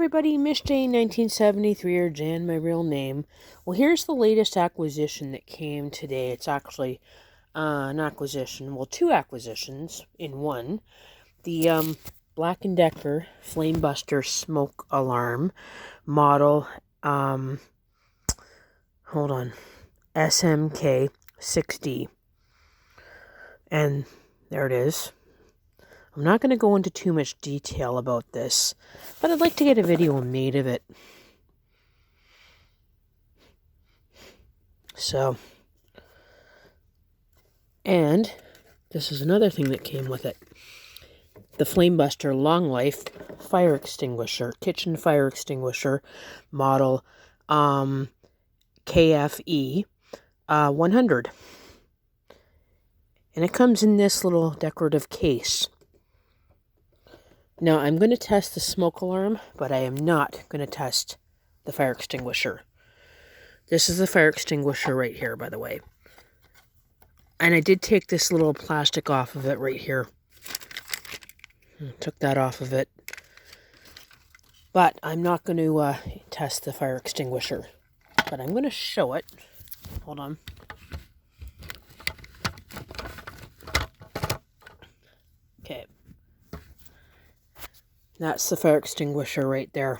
everybody, Miss Jane 1973, or Jan, my real name. Well, here's the latest acquisition that came today. It's actually an acquisition, well, two acquisitions in one. The Black & Decker Flamebuster Smoke Alarm model, SMK6D. And there it is. I'm not going to go into too much detail about this, but I'd like to get a video made of it. So, and this is another thing that came with it. The Flamebuster Long Life Fire Extinguisher, Kitchen Fire Extinguisher, model lKFE100. And it comes in this little decorative case. Now, I'm going to test the smoke alarm, but I am not going to test the fire extinguisher. This is the fire extinguisher right here, by the way. And I did take this little plastic off of it right here. Took that off of it. But I'm not going to test the fire extinguisher. But I'm going to show it. Hold on. Okay. That's the fire extinguisher right there.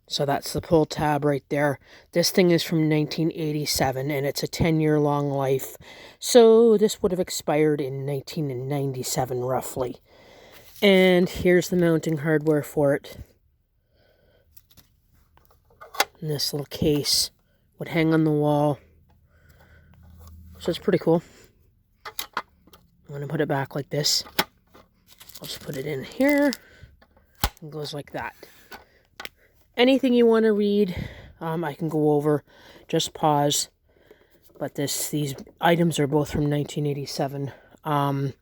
So that's the pull tab right there. This thing is from 1987 and it's a 10-year long life. So this would have expired in 1997 roughly. And here's the mounting hardware for it. And this little case would hang on the wall. So it's pretty cool. I'm going to put it back like this. I'll just put it in here. It goes like that. Anything you want to read, I can go over. Just pause. But these items are both from 1987. As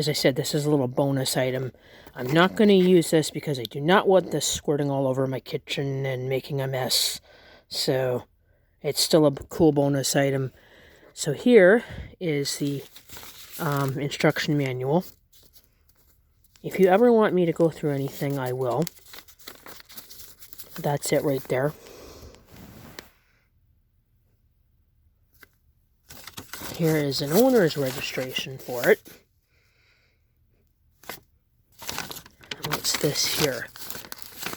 I said, this is a little bonus item. I'm not going to use this because I do not want this squirting all over my kitchen and making a mess. So it's still a cool bonus item. So here is the instruction manual. If you ever want me to go through anything, I will. That's it right there. Here is an owner's registration for it. What's this here?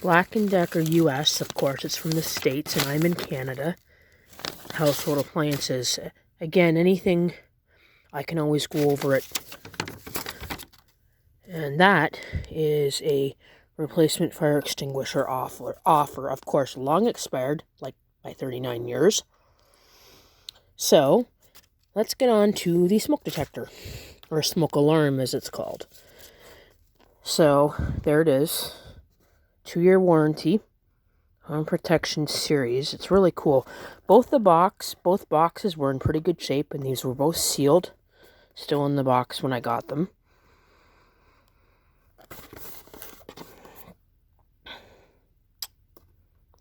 Black & Decker US, of course, it's from the States, and I'm in Canada. Household appliances. Again, anything, I can always go over it. And that is a replacement fire extinguisher offer. Of course, long expired, like by 39 years. So, let's get on to the smoke detector, or smoke alarm as it's called. So, there it is. 2-year warranty. Home Protection Series. It's really cool. Both boxes were in pretty good shape, and these were both sealed. Still in the box when I got them.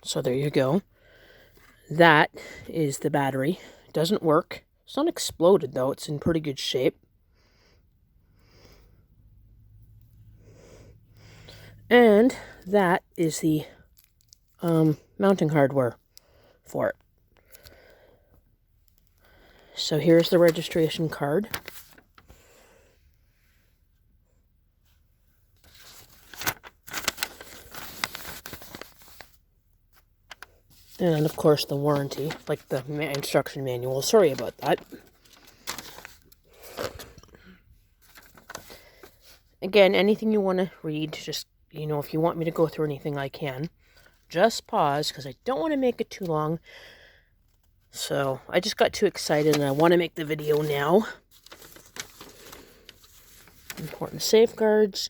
So there you go. That is the battery. It doesn't work. It's not exploded though. It's in pretty good shape. And that is the mounting hardware for it. So here's the registration card. And, of course, the warranty, like the instruction manual. Sorry about that. Again, anything you want to read, just, if you want me to go through anything, I can. Just pause, because I don't want to make it too long. So, I just got too excited, and I want to make the video now. Important safeguards.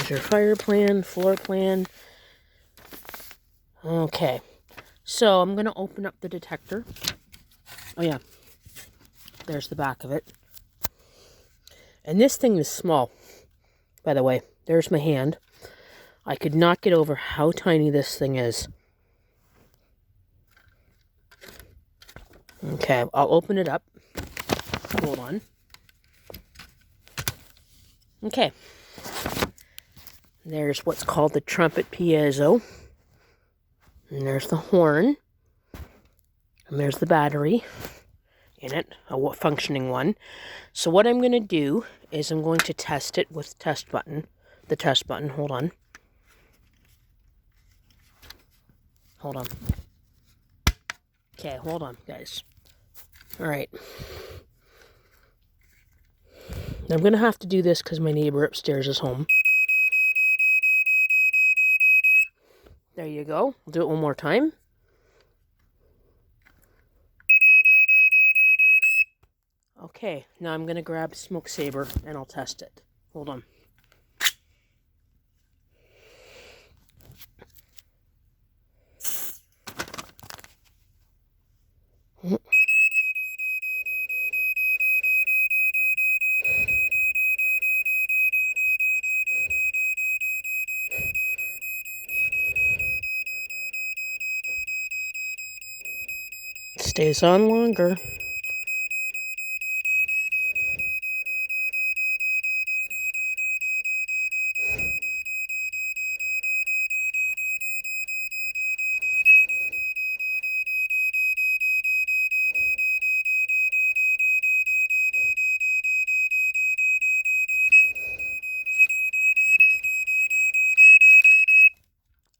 Your fire plan, floor plan. Okay, so I'm going to open up the detector. Oh yeah, there's the back of it. And this thing is small, by the way. There's my hand. I could not get over how tiny this thing is. Okay, I'll open it up. Hold on. Okay. There's what's called the trumpet piezo. And there's the horn. And there's the battery in it, a functioning one. So what I'm going to do is I'm going to test it with the test button. Hold on. Hold on. Okay, hold on, guys. All right. I'm going to have to do this because my neighbor upstairs is home. There you go. I'll do it one more time. Okay, now I'm going to grab Smoke Saber and I'll test it. Hold on. Stays on longer.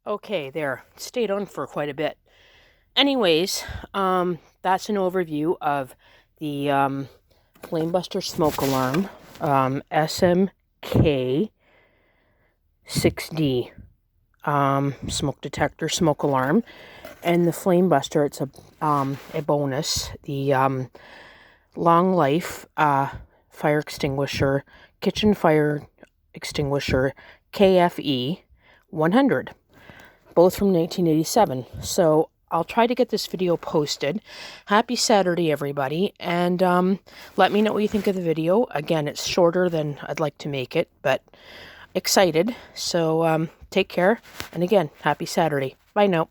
Okay, there. Stayed on for quite a bit. Anyways, that's an overview of the Flamebuster Smoke Alarm, SMK6D smoke detector smoke alarm, and the Flamebuster. It's a bonus. The long life fire extinguisher, kitchen fire extinguisher, lKFE100. Both from 1987. So I'll try to get this video posted. Happy Saturday, everybody. And let me know what you think of the video. Again, it's shorter than I'd like to make it, but excited. So take care. And again, happy Saturday. Bye now.